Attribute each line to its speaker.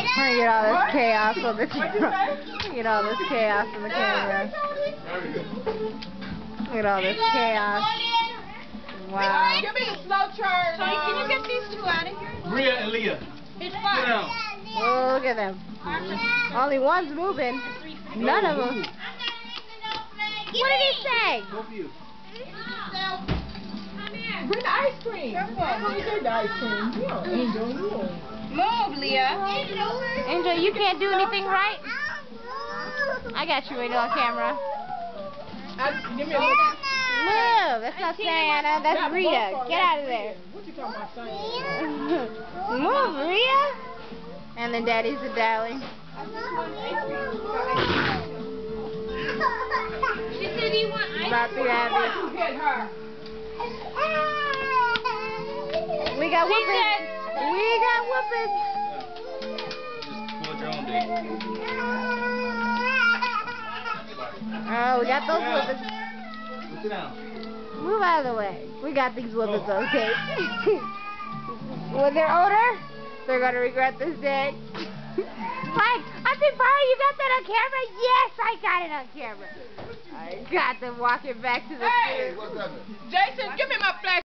Speaker 1: get all this chaos on the camera. Get all this chaos on the camera. Look at all this chaos. Wow.
Speaker 2: Give me the slow turn. Can you get these two out of here?
Speaker 3: Rhea and Leah.
Speaker 2: It's fine.
Speaker 1: Oh, look at them. Only one's moving. None of them. What did he say?
Speaker 3: Both of you.
Speaker 2: Bring the ice cream. Let me take the ice cream. Angel, move, Leah.
Speaker 1: Angel, you can't do anything right? I got you right on camera.
Speaker 2: Give me a little.
Speaker 1: Move. That's not Santa. That's Rhea. Get out of there.
Speaker 2: What you talking about, Santa?
Speaker 1: Move, Rhea. And then Daddy's a darling.
Speaker 4: She said you want ice
Speaker 1: About to have it.
Speaker 2: Hit her.
Speaker 1: We got whoopings. We got whoopings.
Speaker 3: Just pull your own day.
Speaker 1: Oh, we got those whoopings.
Speaker 3: Sit down.
Speaker 1: Move out of the way. We got these whoopings, okay? When they're older, they're going to regret this day. Mike, I think, Barry, you got that on camera? Yes, I got it on camera. I got them walking back to the...
Speaker 2: Hey! Jason, give me my flash.